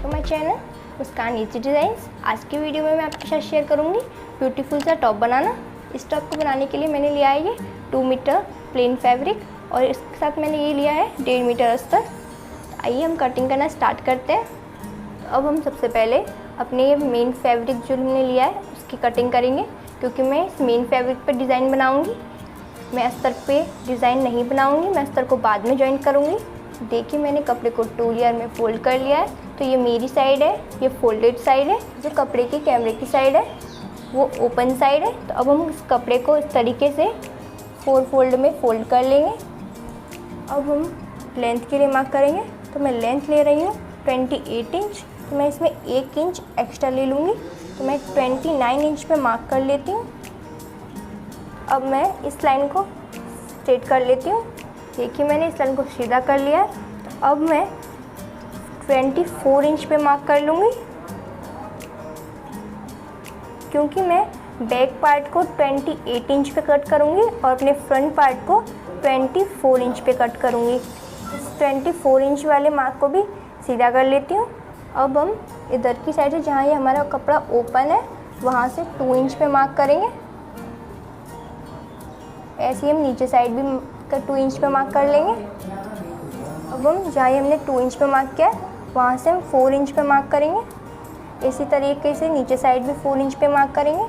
To my channel Muskan easy designs. आज की video में मैं आपके साथ शेयर करूंगी ब्यूटीफुल सा टॉप बनाना। इस टॉप को बनाने के लिए मैंने लिया है ये 2 मीटर प्लेन फैब्रिक और इसके साथ मैंने ये लिया है 1.5 मीटर अस्तर। आइए हम कटिंग करना स्टार्ट करते हैं। तो अब हम सबसे पहले अपने ये मेन फैब्रिक जो हमने लिया है उसकी कटिंग करेंगे, क्योंकि मैं इस मेन फैब्रिक पर डिज़ाइन बनाऊँगी। मैं अस्तर पे डिज़ाइन नहीं बनाऊँगी, मैं अस्तर को बाद में ज्वाइन करूँगी। देखिए मैंने कपड़े को 2 लेयर में फोल्ड कर लिया है। तो ये मेरी साइड है, ये फोल्डेड साइड है। जो कपड़े की कैमरे की साइड है वो ओपन साइड है। तो अब हम इस कपड़े को इस तरीके से 4 फोल्ड में फोल्ड कर लेंगे। अब हम लेंथ के लिए मार्क करेंगे। तो मैं लेंथ ले रही हूँ 28 इंच। तो मैं इसमें 1 इंच एक्स्ट्रा ले लूँगी। तो मैं 29 इंच पे मार्क कर लेती हूँ। अब मैं इस लाइन को स्ट्रेट कर लेती हूँ। देखिए मैंने इस लाइन को सीधा कर लिया है। तो अब मैं 24 इंच पे मार्क कर लूँगी, क्योंकि मैं बैक पार्ट को 28 इंच पे कट करूँगी और अपने फ्रंट पार्ट को 24 इंच पे कट करूँगी। इस 24 इंच वाले मार्क को भी सीधा कर लेती हूँ। अब हम इधर की साइड से जहाँ ये हमारा कपड़ा ओपन है वहाँ से 2 इंच पे मार्क करेंगे। ऐसे ही हम नीचे साइड भी 2 इंच पे मार्क कर लेंगे। अब हम जहाँ हमने 2 इंच पे मार्क किया है वहाँ से हम 4 इंच पे मार्क करेंगे। इसी तरीके से नीचे साइड भी 4 इंच पे मार्क करेंगे।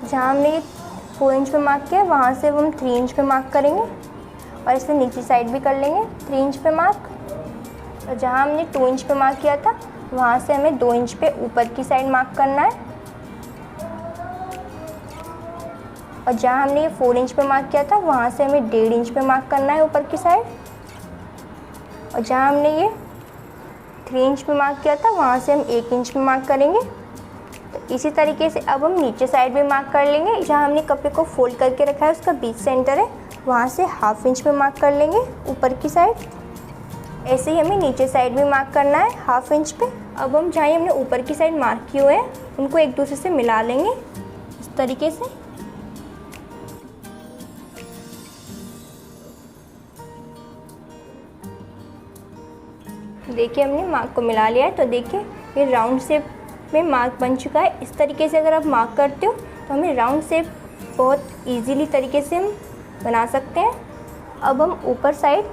जहाँ हमने 4 इंच पे मार्क किया है वहाँ से हम 3 इंच पे मार्क करेंगे और इसे नीचे साइड भी कर लेंगे 3 इंच पे मार्क। और जहाँ हमने 2 इंच पे मार्क किया था वहाँ से हमें 2 इंच पे ऊपर की साइड मार्क करना है। और जहाँ हमने ये 4 इंच पे मार्क किया था वहाँ से हमें 1.5 इंच पे मार्क करना है ऊपर की साइड। और जहाँ हमने ये 3 इंच पे मार्क किया था वहाँ से हम 1 इंच पे मार्क करेंगे। तो इसी तरीके से अब हम नीचे साइड भी मार्क कर लेंगे। जहाँ हमने कपड़े को फोल्ड करके रखा है उसका बीच सेंटर है, वहाँ से 1/2 इंच पे मार्क कर लेंगे ऊपर की साइड। ऐसे ही हमें नीचे साइड भी मार्क करना है 1/2 इंच पे। अब हम जहाँ हमने ऊपर की साइड मार्क किए हुए हैं उनको एक दूसरे से मिला लेंगे इस तरीके से। देखिए हमने मार्क को मिला लिया है। तो देखिए ये राउंड शेप में मार्क बन चुका है। इस तरीके से अगर आप मार्क करते हो तो हमें राउंड शेप बहुत इजीली तरीके से हम बना सकते हैं। अब हम ऊपर साइड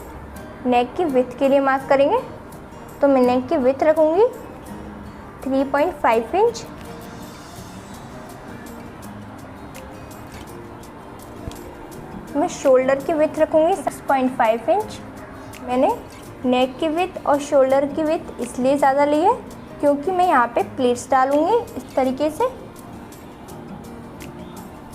नेक की विड्थ के लिए मार्क करेंगे। तो मैं नेक की विड्थ रखूँगी 3.5 इंच। मैं शोल्डर की विड्थ रखूँगी 6.5 इंच। मैंने नेक की विड्थ और शोल्डर की विड्थ इसलिए ज़्यादा ली है क्योंकि मैं यहाँ पे प्लेट्स डालूँगी इस तरीके से।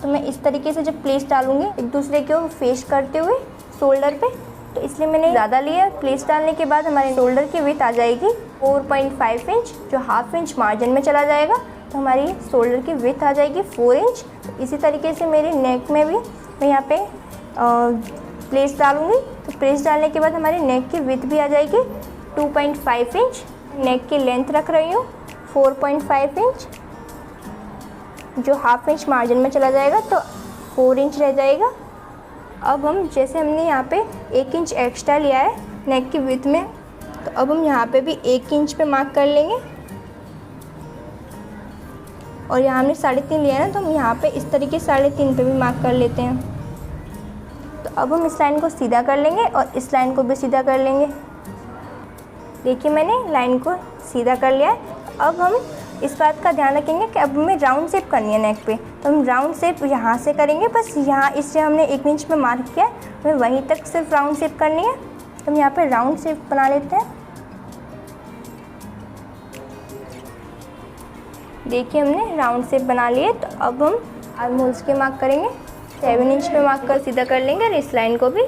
तो मैं इस तरीके से जब प्लेट्स डालूँगी एक दूसरे को फेस करते हुए शोल्डर पे, तो इसलिए मैंने ज़्यादा लिया है। प्लेट्स डालने के बाद हमारे शोल्डर की विड्थ आ जाएगी 4.5 इंच, जो 1/2 इंच मार्जिन में चला जाएगा। तो हमारी शोल्डर की विड्थ आ जाएगी 4 इंच। तो इसी तरीके से मेरे नेक में भी मैं यहाँ पे प्लेट्स डालूँगी। तो प्लेट्स डालने के बाद हमारी नेक की विड्थ भी आ जाएगी 2.5 इंच। नेक की लेंथ रख रही हूँ 4.5 इंच, जो 1/2 इंच मार्जिन में चला जाएगा तो 4 इंच रह जाएगा। अब हम जैसे हमने यहाँ पे 1 इंच एक्स्ट्रा लिया है नेक की विड्थ में, तो अब हम यहाँ पे भी 1 इंच पे मार्क कर लेंगे। और यहाँ हमने 3.5 लिया है ना, तो हम यहाँ पे इस तरीके 3.5 पे भी मार्क कर लेते हैं। तो अब हम इस लाइन को सीधा कर लेंगे और इस लाइन को भी सीधा कर लेंगे। देखिए मैंने लाइन को सीधा कर लिया है। अब हम इस बात का ध्यान रखेंगे कि अब हमें राउंड शेप करनी है नेक पे। तो हम राउंड शेप यहाँ से करेंगे, बस यहाँ इससे हमने 1 इंच में मार्क किया है, हमें वहीं तक सिर्फ राउंड शेप करनी है। तो हम यहाँ पे राउंड शेप बना लेते हैं। देखिए हमने राउंड शेप बना लिए। तो अब हम आर्म होल्स के मार्क करेंगे। 7 इंच पे मार्क कर सीधा कर लेंगे और इस लाइन को भी।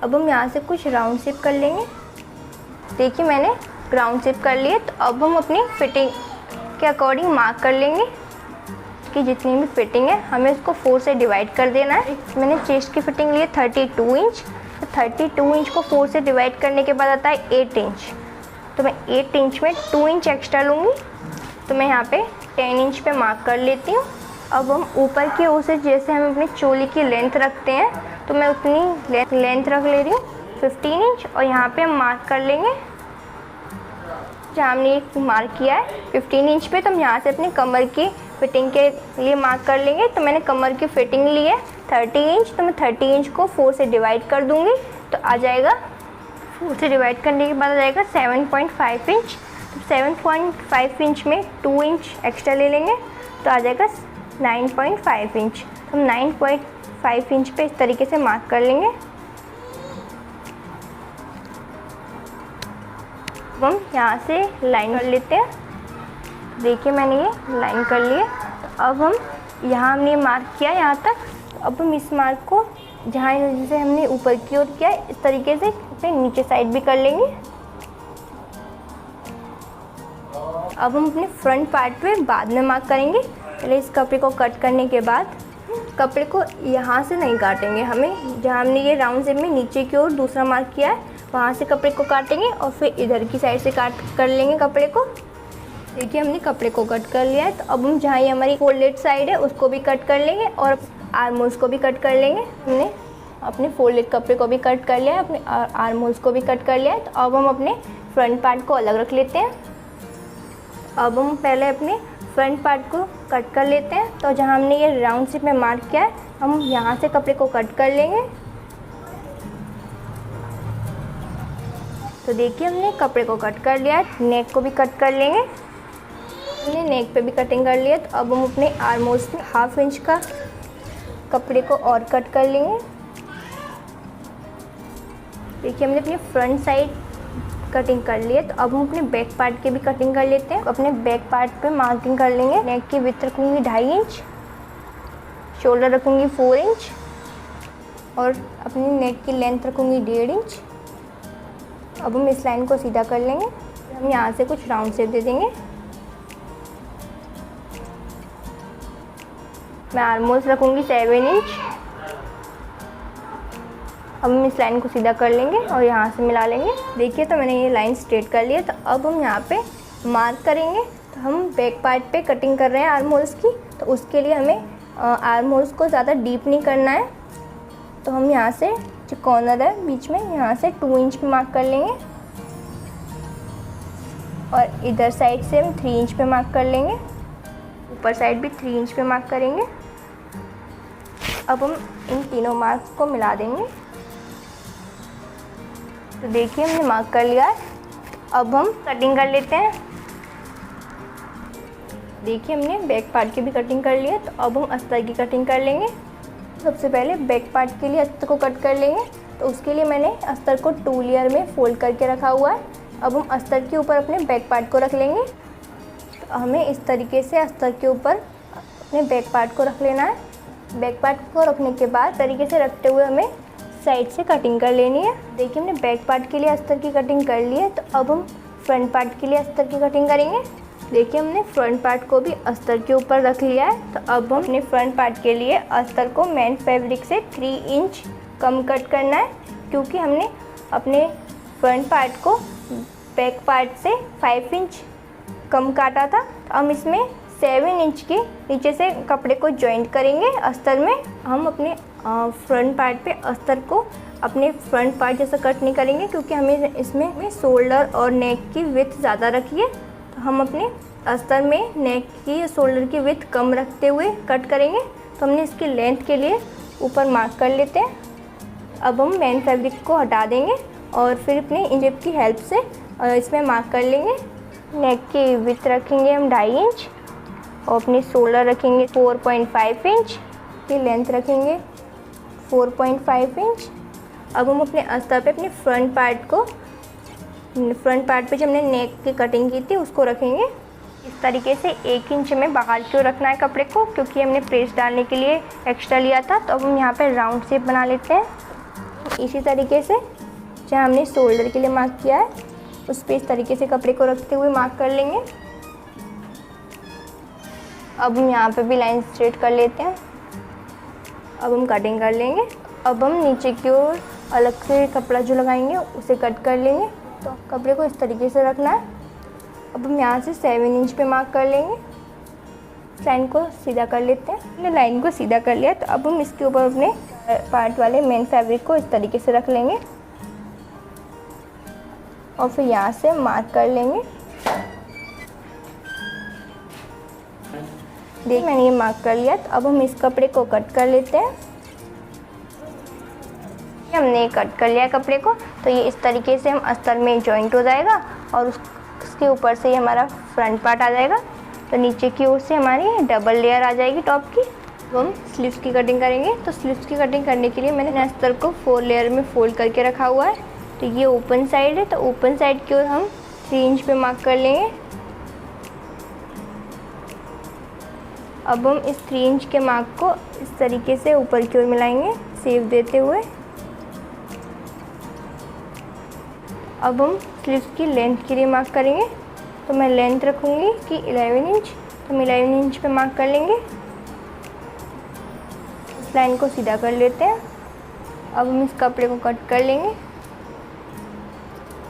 अब हम यहाँ से कुछ राउंड शेप कर लेंगे। देखिए मैंने राउंड शेप कर लिए। तो अब हम अपनी फिटिंग के अकॉर्डिंग मार्क कर लेंगे कि जितनी भी फिटिंग है हमें उसको 4 से डिवाइड कर देना है। मैंने चेस्ट की फिटिंग ली है 32 इंच। तो 32 इंच को 4 से डिवाइड करने के बाद आता है 8 इंच। तो मैं 8 इंच में 2 इंच एक्स्ट्रा लूँगी। तो मैं यहाँ पे 10 इंच पे मार्क कर लेती हूँ। अब हम ऊपर की ओर से जैसे हम अपनी चोली की लेंथ रखते हैं, तो मैं उतनी लेंथ रख ले रही हूँ 15 इंच और यहाँ पे हम मार्क कर लेंगे। जहाँ हमने एक मार्क किया है 15 इंच पे, तो हम यहाँ से अपने कमर की फिटिंग के लिए मार्क कर लेंगे। तो मैंने कमर की फिटिंग ली है 30 इंच, तो मैं 30 इंच को 4 से डिवाइड कर दूँगी, तो आ जाएगा 4 से डिवाइड करने के बाद आ जाएगा 7.5 इंच। तो 7.5 इंच में 2 इंच एक्स्ट्रा ले लेंगे, तो आ जाएगा 9.5 इंच। तो हम 9.5 इंच पे इस तरीके से मार्क कर लेंगे। अब हम यहाँ से लाइन कर लेते हैं। देखिए मैंने ये लाइन कर लिए। तो अब हम यहाँ हमने मार्क किया यहाँ तक, तो अब हम इस मार्क को जहाँ जैसे हमने ऊपर की ओर किया इस तरीके से अपने नीचे साइड भी कर लेंगे। अब हम अपने फ्रंट पार्ट पे बाद में मार्क करेंगे। पहले इस कपड़े को कट करने के बाद कपड़े को यहाँ से नहीं काटेंगे, हमें जहाँ हमने ये राउंड शेप में नीचे की ओर दूसरा मार्क किया है वहाँ से कपड़े को काटेंगे और फिर इधर की साइड से काट कर लेंगे कपड़े को। देखिए हमने कपड़े को कट कर लिया है। तो अब हम जहाँ ये हमारी फोल्डेड साइड है उसको भी कट कर लेंगे और आर्म होल्स को भी कट कर लेंगे। हमने अपने फोल्डेड कपड़े को भी कट कर लिया है, अपने आर्म होल्स को भी कट कर लिया है। तो अब हम अपने फ्रंट पार्ट को अलग रख लेते हैं। अब हम पहले अपने फ्रंट पार्ट को कट कर लेते हैं। तो जहाँ हमने ये राउंड शेप में मार्क किया है हम यहाँ से कपड़े को कट कर लेंगे। तो देखिए हमने कपड़े को कट कर लिया है। नेक को भी कट कर लेंगे। हमने नेक पे भी कटिंग कर लिया। तो अब हम अपने आर्म होल्स में 1/2 इंच का कपड़े को और कट कर लेंगे। देखिए हमने अपनी फ्रंट साइड कटिंग कर ली है। तो अब हम अपने बैक पार्ट की भी कटिंग कर लेते हैं। अपने बैक पार्ट पे मार्किंग कर लेंगे। नेक की विड्थ रखूँगी 2.5 इंच, शोल्डर रखूँगी 4 इंच और अपनी नेक की लेंथ रखूँगी 1.5 इंच। अब हम इस लाइन को सीधा कर लेंगे। हम यहाँ से कुछ राउंड शेप दे देंगे। मैं आर्म होल्स रखूँगी 7 इंच। अब हम इस लाइन को सीधा कर लेंगे और यहाँ से मिला लेंगे। देखिए तो मैंने ये लाइन स्ट्रेट कर ली है। तो अब हम यहाँ पे मार्क करेंगे। तो हम बैक पार्ट पे कटिंग कर रहे हैं आर्म होल्स की, तो उसके लिए हमें आर्म होल्स को ज़्यादा डीप नहीं करना है। तो हम यहाँ से जो कॉर्नर है बीच में यहाँ से 2 इंच पे मार्क कर लेंगे और इधर साइड से हम 3 इंच पे मार्क कर लेंगे। ऊपर साइड भी 3 इंच पे मार्क करेंगे। अब हम इन तीनों मार्क को मिला देंगे। तो देखिए हमने मार्क कर लिया है। अब हम कटिंग कर लेते हैं। देखिए हमने बैक पार्ट की भी कटिंग कर ली है। तो अब हम अस्तर की कटिंग कर लेंगे। सबसे पहले बैक पार्ट के लिए अस्तर को कट कर लेंगे। तो उसके लिए मैंने अस्तर को 2 लेयर में फोल्ड करके रखा हुआ है। अब हम अस्तर के ऊपर अपने बैक पार्ट को रख लेंगे। तो हमें इस तरीके से अस्तर के ऊपर अपने बैक पार्ट को रख लेना है। बैक पार्ट को रखने के बाद तरीके से रखते हुए हमें साइड से कटिंग कर लेनी है। देखिए हमने बैक पार्ट के लिए अस्तर की कटिंग कर ली है। तो अब हम फ्रंट पार्ट के लिए अस्तर की कटिंग करेंगे। देखिए हमने फ्रंट पार्ट को भी अस्तर के ऊपर रख लिया है। तो अब हम अपने फ्रंट पार्ट के लिए अस्तर को मेन फैब्रिक से 3 इंच कम कट करना है, क्योंकि हमने अपने फ्रंट पार्ट को बैक पार्ट से 5 इंच कम काटा था। तो हम इसमें 7 इंच के नीचे से कपड़े को जॉइंट करेंगे अस्तर में। हम अपने फ्रंट पार्ट पे अस्तर को अपने फ्रंट पार्ट जैसा कट नहीं करेंगे, क्योंकि हमें इसमें शोल्डर और नेक की विड्थ ज़्यादा रखी है। तो हम अपने अस्तर में नेक की शोल्डर की विड्थ कम रखते हुए कट करेंगे। तो हमने इसकी लेंथ के लिए ऊपर मार्क कर लेते हैं। अब हम मेन फैब्रिक को हटा देंगे और फिर अपने इंच की हेल्प से इसमें मार्क कर लेंगे। नेक की विड्थ रखेंगे हम 2.5 इंच और अपनी शोल्डर रखेंगे 4.5 इंच की लेंथ रखेंगे 4.5 इंच। अब हम अपने अस्तर पे अपने फ्रंट पार्ट पे जो हमने नेक की कटिंग की थी उसको रखेंगे। इस तरीके से 1 इंच में बाहर की ओर रखना है कपड़े को, क्योंकि हमने प्रेस डालने के लिए एक्स्ट्रा लिया था। तो अब हम यहाँ पे राउंड शेप बना लेते हैं। इसी तरीके से जहाँ हमने शोल्डर के लिए मार्क किया है उस पर इस तरीके से कपड़े को रखते हुए मार्क कर लेंगे। अब हम यहाँ पे भी लाइन स्ट्रेट कर लेते हैं। अब हम कटिंग कर लेंगे। अब हम नीचे की ओर अलग से कपड़ा जो लगाएंगे उसे कट कर लेंगे। तो कपड़े को इस तरीके से रखना है। अब हम यहाँ से 7 इंच पे मार्क कर लेंगे। लाइन को सीधा कर लेते हैं। हमने लाइन को सीधा कर लिया। तो अब हम इसके ऊपर अपने पार्ट वाले मेन फैब्रिक को इस तरीके से रख लेंगे। और फिर यहाँ से मार्क कर लेंगे। देखिए मैंने ये मार्क कर लिया। तो अब हम इस कपड़े को कट कर लेते हैं। हमने कट कर लिया कपड़े को, तो ये इस तरीके से हम अस्तर में जॉइंट हो जाएगा और उसके ऊपर से ये हमारा फ्रंट पार्ट आ जाएगा। तो नीचे की ओर से हमारी डबल लेयर आ जाएगी टॉप की। तो हम स्लीव्स की कटिंग करेंगे। तो स्लीव्स की कटिंग करने के लिए मैंने अस्तर को 4 लेयर में फोल्ड करके रखा हुआ है। तो ये ओपन साइड है, तो ओपन साइड की ओर हम 3 इंच पे मार्क कर लेंगे। अब हम इस 3 इंच के मार्क को इस तरीके से ऊपर की ओर मिलाएंगे शेप देते हुए। अब हम स्लीव्स की लेंथ के लिए मार्क करेंगे। तो मैं लेंथ रखूँगी कि 11 इंच। तो हम 11 इंच पे मार्क कर लेंगे। इस लाइन को सीधा कर लेते हैं। अब हम इस कपड़े को कट कर लेंगे।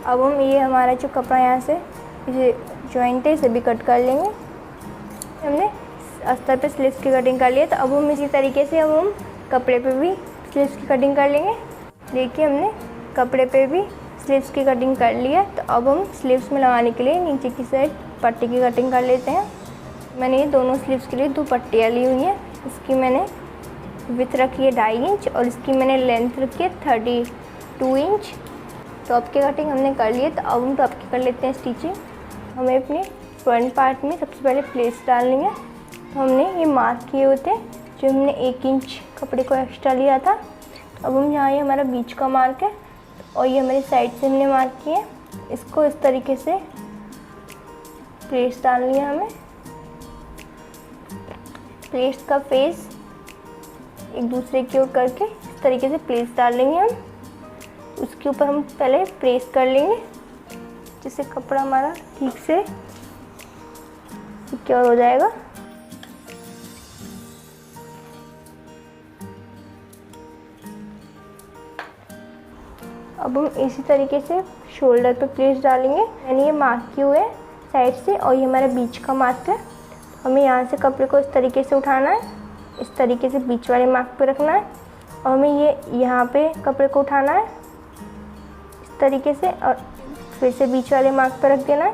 अब हम ये हमारा जो कपड़ा यहाँ से इसे जॉइंट है इसे भी कट कर लेंगे। हमने अस्तर पे स्लीव्स की कटिंग कर लिया। तो अब हम इसी तरीके से अब हम कपड़े पे भी स्लीव्स की कटिंग कर लेंगे। देखिए हमने कपड़े पे भी स्लीव्स की कटिंग कर ली है। तो अब हम स्लीव्स में लगाने के लिए नीचे की साइड पट्टी की कटिंग कर लेते हैं। मैंने ये दोनों स्लीव्स के लिए 2 पट्टियाँ ली हुई हैं। इसकी मैंने विड्थ रखी है 2.5 इंच और इसकी मैंने लेंथ रखी है 32 इंच। टॉप की कटिंग हमने कर ली है। तो अब हम टॉप की कर लेते हैं स्टिचिंग। हमें अपने फ्रंट पार्ट में सबसे पहले प्लेट्स डालनी है। तो हमने ये मार्क किए होते हैं जो हमने 1 इंच कपड़े को एक्स्ट्रा लिया था। अब हम यहाँ ये हमारा बीच का मार्क है और ये हमारी साइड से हमने मार्क किए। इसको इस तरीके से प्लेट्स डालनी है हमें। प्लेट्स का फेस एक दूसरे की ओर करके इस तरीके से प्लेट्स डाल लेंगे हम। उसके ऊपर हम पहले प्रेस कर लेंगे जिससे कपड़ा हमारा ठीक से सिक्योर हो जाएगा। अब हम इसी तरीके से शोल्डर पे प्लेट्स डालेंगे। यानी ये मार्क किए हुए साइड से और ये हमारा बीच का मार्क है। हमें यहाँ से कपड़े को इस तरीके से उठाना है, इस तरीके से बीच वाले मार्क पे रखना है और हमें ये यहाँ पे कपड़े को उठाना है इस तरीके से और फिर से बीच वाले मार्क पे रख देना है।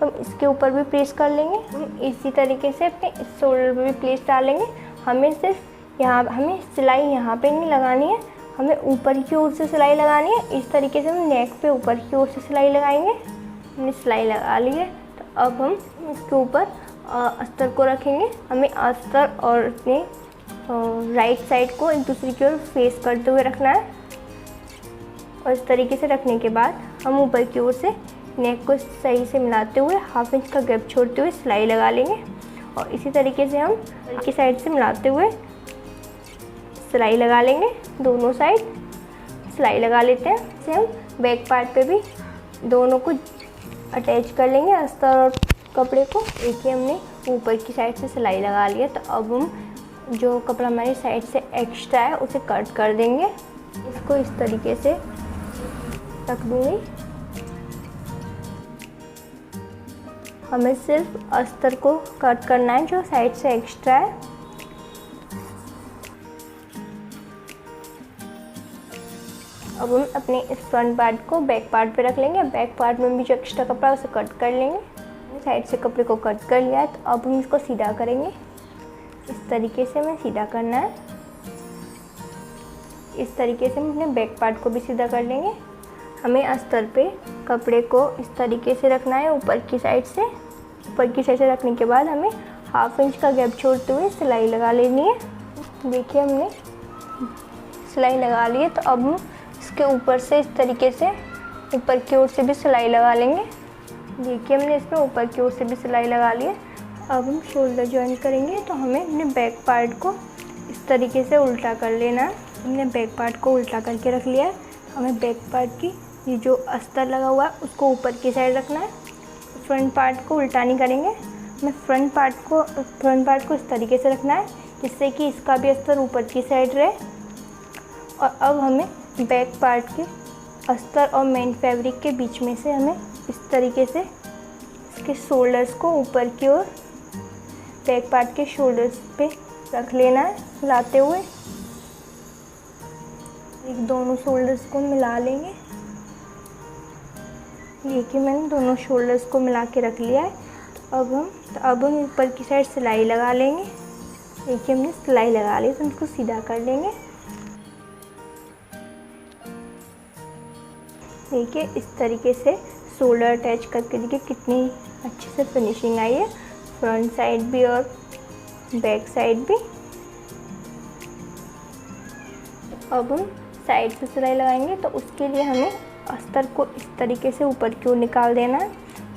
तो हम इसके ऊपर भी प्रेस कर लेंगे। हम इसी तरीके से अपने इस शोल्डर पे भी प्लेस डालेंगे। हमें सिर्फ यहाँ हमें सिलाई यहाँ पे नहीं लगानी है, हमें ऊपर की ओर से सिलाई लगानी है। इस तरीके से हम नेक पे ऊपर की ओर से सिलाई लगाएंगे। हमने सिलाई लगा ली है। तो अब हम इसके ऊपर अस्तर को रखेंगे। हमें अस्तर और अपने राइट साइड को एक दूसरे की ओर फेस करते हुए रखना है और इस तरीके से रखने के बाद हम ऊपर की ओर से नेक को सही से मिलाते हुए 1/2 इंच का गैप छोड़ते हुए सिलाई लगा लेंगे और इसी तरीके से हम की साइड से मिलाते हुए सिलाई लगा लेंगे। दोनों साइड सिलाई लगा लेते हैं। इसे हम बैक पार्ट पे भी दोनों को अटैच कर लेंगे अस्तर और कपड़े को। देखिए हमने ऊपर की साइड से सिलाई लगा लिया। तो अब हम जो कपड़ा हमारी साइड से एक्स्ट्रा है उसे कट कर देंगे। इसको इस तरीके से रख दूँगी। हमें सिर्फ अस्तर को कट करना है जो साइड से एक्स्ट्रा है। अब हम अपने इस फ्रंट पार्ट को बैक पार्ट पे रख लेंगे। बैक पार्ट में भी जो एक्स्ट्रा कपड़ा है उसे कट कर लेंगे। साइड से कपड़े को कट कर लिया है। तो अब हम इसको सीधा करेंगे। इस तरीके से हमें सीधा करना है। इस तरीके से हम अपने बैक पार्ट को भी सीधा कर लेंगे। हमें अस्तर पे कपड़े को इस तरीके से रखना है ऊपर की साइड से। ऊपर की साइड से रखने के बाद हमें 1/2 इंच का गैप छोड़ते हुए सिलाई लगा लेनी है। देखिए हमने सिलाई लगा ली है। तो अब हम इसके ऊपर से इस तरीके से ऊपर की ओर से भी सिलाई लगा लेंगे। देखिए हमने इसमें ऊपर की ओर से भी सिलाई लगा ली है। अब हम शोल्डर जॉइन करेंगे। तो हमें अपने बैक पार्ट को इस तरीके से उल्टा कर लेना है। हमने बैक पार्ट को उल्टा करके रख लिया है। हमें बैक पार्ट की ये जो अस्तर लगा हुआ है उसको ऊपर की साइड रखना है। फ्रंट पार्ट को उल्टा नहीं करेंगे। हमें फ्रंट पार्ट को इस तरीके से रखना है जिससे कि इसका भी अस्तर ऊपर की साइड रहे। और अब हमें बैक पार्ट के अस्तर और मेन फैब्रिक के बीच में से हमें इस तरीके से इसके शोल्डर्स को ऊपर की ओर बैक पार्ट के शोल्डर्स पे रख लेना है मिलाते हुए। एक दोनों शोल्डर्स को मिला लेंगे। देखिए मैंने दोनों शोल्डर्स को मिला के रख लिया है। अब हम ऊपर की साइड सिलाई लगा लेंगे। देखिए हमने सिलाई लगा ली, तो हम इसको सीधा कर लेंगे। देखिए इस तरीके से शोल्डर अटैच करके देखिए कितनी अच्छे से फिनिशिंग आई है, फ्रंट साइड भी और बैक साइड भी। अब हम साइड से सिलाई लगाएंगे, तो उसके लिए हमें अस्तर को इस तरीके से ऊपर की ओर निकाल देना है।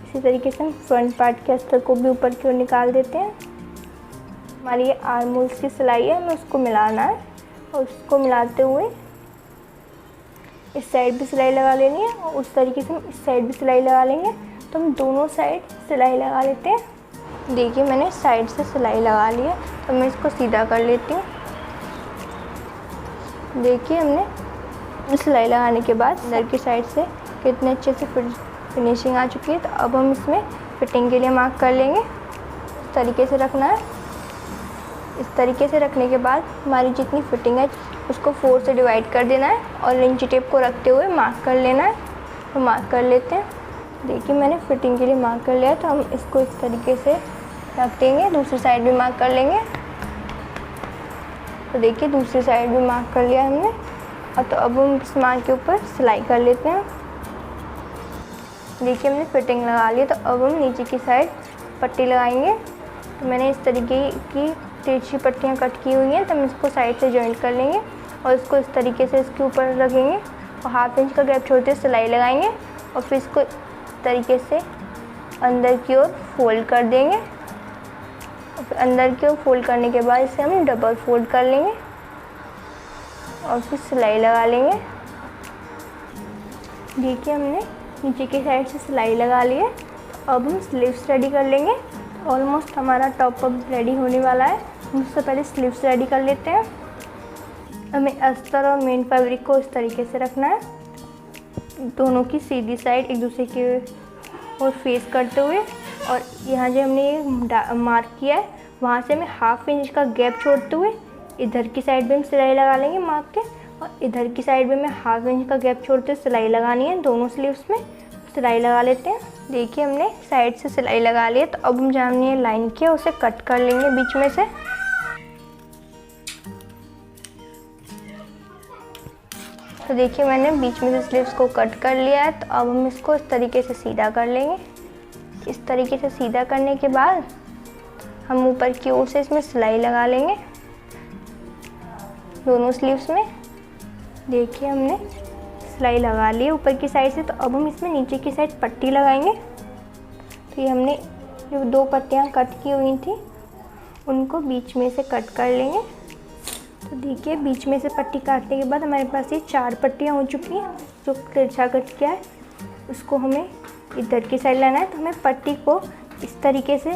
इसी तरीके से हम फ्रंट पार्ट के अस्तर को भी ऊपर की ओर निकाल देते हैं। हमारी ये आर्म होल्स की सिलाई है, हमें उसको मिलाना है और उसको मिलाते हुए इस साइड भी सिलाई लगा लेनी है और उस तरीके से हम इस साइड भी सिलाई लगा लेंगे। तो हम दोनों साइड सिलाई लगा लेते हैं। देखिए मैंने साइड से सिलाई लगा ली है, तो मैं इसको सीधा कर लेती हूँ। देखिए हमने सिलाई लगाने के बाद अंदर की साइड से कितने अच्छे से फिनिशिंग आ चुकी है। तो अब हम इसमें फिटिंग के लिए मार्क कर लेंगे। इस तरीके से रखना है। इस तरीके से रखने के बाद हमारी जितनी फिटिंग है उसको 4 से डिवाइड कर देना है और इंची टेप को रखते हुए मार्क कर लेना है। तो मार्क कर लेते हैं। देखिए मैंने फिटिंग के लिए मार्क कर लिया, तो हम इसको इस तरीके से रख देंगे। दूसरी साइड भी मार्क कर लेंगे। तो देखिए दूसरी साइड भी मार्क कर लिया हमने। और तो अब हम इस मार्क के ऊपर सिलाई कर लेते हैं। देखिए हमने फिटिंग लगा ली, तो अब हम नीचे की साइड पट्टी लगाएंगे। तो मैंने इस तरीके की तिरछी पट्टियाँ कट की हुई हैं, तो हम इसको साइड से जॉइंट कर लेंगे और इसको इस तरीके से इसके ऊपर रखेंगे और 1/2 इंच का गैप छोड़ते सिलाई लगाएंगे और फिर इसको इस तरीके से अंदर की ओर फोल्ड कर देंगे। और फिर अंदर की ओर फोल्ड करने के बाद इसे हम डबल फोल्ड कर लेंगे और फिर सिलाई लगा लेंगे। देखिए हमने नीचे की साइड से सिलाई लगा ली है। अब हम स्लीव्स रेडी कर लेंगे। ऑलमोस्ट हमारा टॉप अब रेडी होने वाला है। हम उससे पहले स्लीव्स रेडी कर लेते हैं। हमें अस्तर और मेन फैब्रिक को इस तरीके से रखना है, दोनों की सीधी साइड एक दूसरे के और फेस करते हुए। और यहाँ जो हमने ये मार्क किया है वहाँ से हमें 1/2 इंच का गैप छोड़ते हुए इधर की साइड में हम सिलाई लगा लेंगे मार्क के, और इधर की साइड में हमें 1/2 इंच का गैप छोड़ते हुए सिलाई लगानी है। दोनों स्लीव्स में सिलाई लगा लेते हैं। देखिए हमने साइड से सिलाई लगा ली है। तो अब हम जहाँ हमने लाइन किया उसे कट कर लेंगे बीच में से। तो देखिए मैंने बीच में से स्लीव्स को कट कर लिया है। तो अब हम इसको इस तरीके से सीधा कर लेंगे। इस तरीके से सीधा करने के बाद हम ऊपर की ओर से इसमें सिलाई लगा लेंगे दोनों स्लीव्स में। देखिए हमने सिलाई लगा ली है ऊपर की साइड से। तो अब हम इसमें नीचे की साइड पट्टी लगाएंगे। तो ये हमने जो 2 पट्टियाँ कट की हुई थी उनको बीच में से कट कर लेंगे। तो देखिए बीच में से पट्टी काटने के बाद हमारे पास ये 4 पट्टियाँ हो चुकी हैं। जो तिरछा कट किया है उसको हमें इधर की साइड लाना है। तो हमें पट्टी को इस तरीके से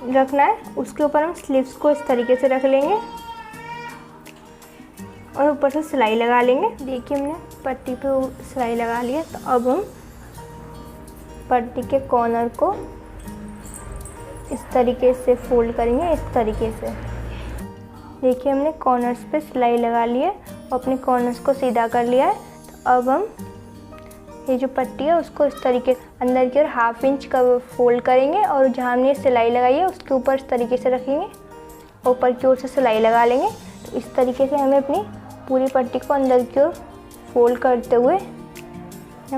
रखना है। उसके ऊपर हम स्लीव्स को इस तरीके से रख लेंगे और ऊपर से सिलाई लगा लेंगे। देखिए हमने पट्टी पे सिलाई लगा ली है। तो अब हम पट्टी के कॉर्नर को इस तरीके से फोल्ड करेंगे, इस तरीके से। देखिए हमने कॉर्नर्स पे सिलाई लगा ली है और अपने कॉर्नर्स को सीधा कर लिया है। तो अब हम ये जो पट्टी है उसको इस तरीके अंदर की ओर 1/2 इंच का फोल्ड करेंगे और जहाँ हमने सिलाई लगाई है उसके ऊपर इस तरीके से रखेंगे, ऊपर की ओर से सिलाई लगा लेंगे। तो इस तरीके से हमें अपनी पूरी पट्टी को अंदर की ओर फोल्ड करते हुए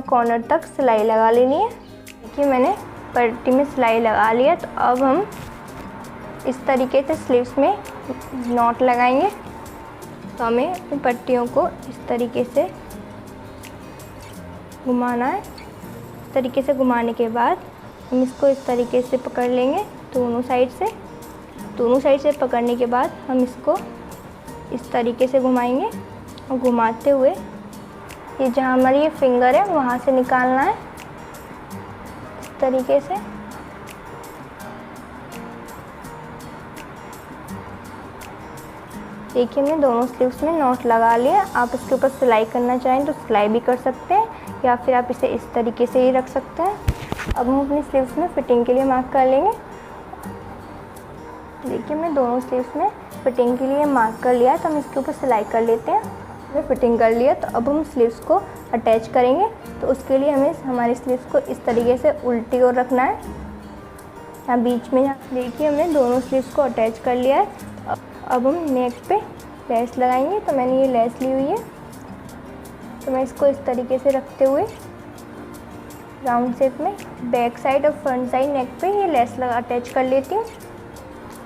कॉर्नर तक सिलाई लगा लेनी है। देखिए मैंने पट्टी में सिलाई लगा ली है। तो अब हम इस तरीके से स्लीव्स में नॉट लगाएंगे। तो हमें अपनी पट्टियों को इस तरीके से घुमाना है। इस तरीके से घुमाने के बाद हम इसको इस तरीके से पकड़ लेंगे दोनों साइड से। दोनों साइड से पकड़ने के बाद हम इसको इस तरीके से घुमाएंगे और घुमाते हुए ये जहाँ हमारी ये फिंगर है वहाँ से निकालना है इस तरीके से। देखिए हमने दोनों स्लीव्स में नॉट लगा लिया। आप इसके ऊपर सिलाई करना चाहें तो सिलाई भी कर सकते हैं या फिर आप इसे इस तरीके से ही रख सकते हैं। अब हम अपनी स्लीव्स में फिटिंग के लिए मार्क कर लेंगे। देखिए हमने दोनों स्लीव्स में फिटिंग के लिए मार्क कर लिया है। तो हम इसके ऊपर सिलाई कर लेते हैं। हमने फिटिंग कर लिया। तो अब हम स्लीव्स को अटैच करेंगे। तो उसके लिए हमें हमारी स्लीव्स को इस तरीके से उल्टी ओर रखना है। यहाँ बीच में देखिए हमने दोनों स्लीव्स को अटैच कर लिया है। अब हम नेक पे लेस लगाएंगे। तो मैंने ये लेस ली हुई है, तो मैं इसको इस तरीके से रखते हुए राउंड शेप में बैक साइड और फ्रंट साइड नेक पे ये लेस लगा अटैच कर लेती हूँ।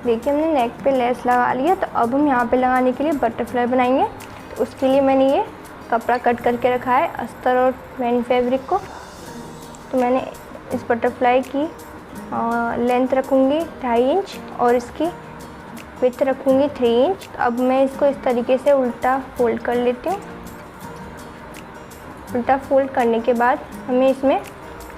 देखिए हमने नेक पे लेस लगा लिया। तो अब हम यहाँ पे लगाने के लिए बटरफ्लाई बनाएंगे। तो उसके लिए मैंने ये कपड़ा कट करके रखा है, अस्तर और मैनी फैब्रिक को। तो मैंने इस बटरफ्लाई की लेंथ रखूँगी 2.5 इंच और इसकी विड्थ रखूँगी 3 इंच। अब मैं इसको इस तरीके से उल्टा फोल्ड कर लेती हूँ। उल्टा फोल्ड करने के बाद हमें इसमें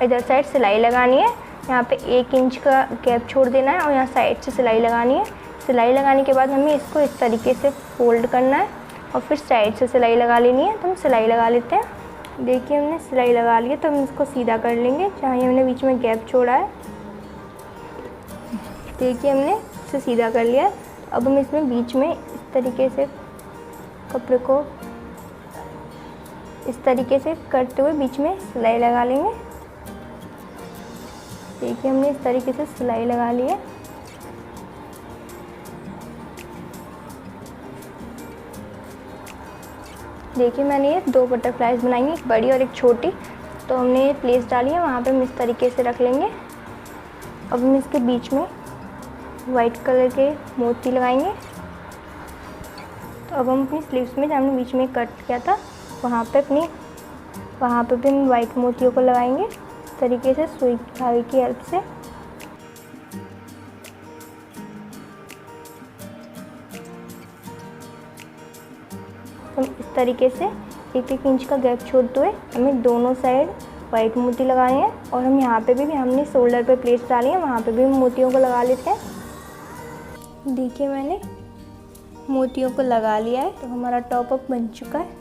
इधर साइड सिलाई लगानी है। यहाँ पे 1 इंच का गैप छोड़ देना है और यहाँ साइड से सिलाई लगानी है। सिलाई लगाने के बाद हमें इसको इस तरीके से फोल्ड करना है और फिर साइड से सिलाई लगा लेनी है। तो हम सिलाई लगा लेते हैं। देखिए हमने सिलाई लगा ली है। तो हम इसको सीधा कर लेंगे जहाँ हमने बीच में गैप छोड़ा है। देखिए हमने इसे सीधा कर लिया है। अब हम इसमें बीच में इस तरीके से कपड़े को इस तरीके से करते हुए बीच में सिलाई लगा लेंगे। देखिए हमने इस तरीके से सिलाई लगा ली है। देखिए मैंने ये 2 बटरफ्लाइज बनाई हैं, एक बड़ी और एक छोटी। तो हमने ये प्लेस डाली है, वहाँ पे हम इस तरीके से रख लेंगे। अब हम इसके बीच में वाइट कलर के मोती लगाएंगे। तो अब हम अपनी स्लीव्स में जहाँ हमने बीच में कट किया था वहाँ पे भी हम वाइट मोतियों को लगाएंगे इस तरीके से सुई धागे की हेल्प से। हम इस तरीके से 1-1 इंच का गैप छोड़ते हुए हमें दोनों साइड वाइट मोती लगाए हैं। और हम यहाँ पे भी हमने शोल्डर पे प्लेट्स डाली हैं, वहाँ पे भी हम मोतियों को लगा लेते हैं। देखिए मैंने मोतियों को लगा लिया है। तो हमारा टॉप अप बन चुका है।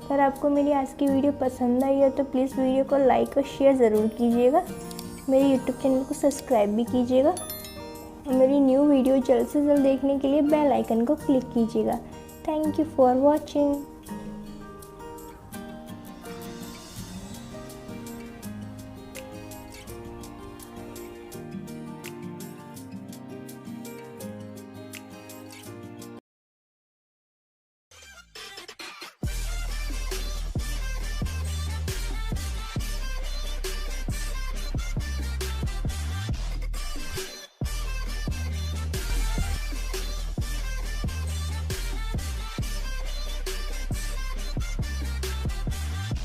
अगर आपको मेरी आज की वीडियो पसंद आई है तो प्लीज़ वीडियो को लाइक और शेयर ज़रूर कीजिएगा। मेरे यूट्यूब चैनल को सब्सक्राइब भी कीजिएगा और मेरी न्यू वीडियो जल्द से जल्द देखने के लिए बेल आइकन को क्लिक कीजिएगा। Thank you for watching.